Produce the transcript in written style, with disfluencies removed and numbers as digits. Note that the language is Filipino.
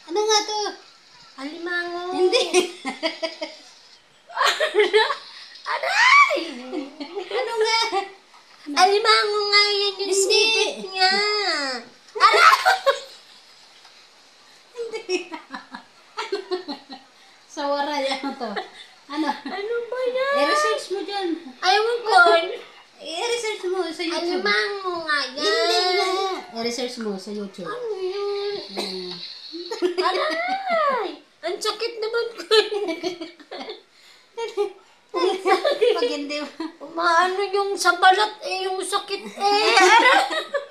Ano nga to? Alimango. Hindi. Aray! Ano nga? Alimango nga yan yung Hindi. snippet niya. Aray! Hindi. Sawara yan to. Ano? Ano ba yan? I-research mo dyan. Ayaw ko. I-research mo sa YouTube. Alimango nga yan. Hindi nga. I-research mo sa YouTube. Ano yan? Hmm. Aray! Ang sakit naman ko. Pag hindi Umaano yung sa balat eh, yung sakit eh. Aray!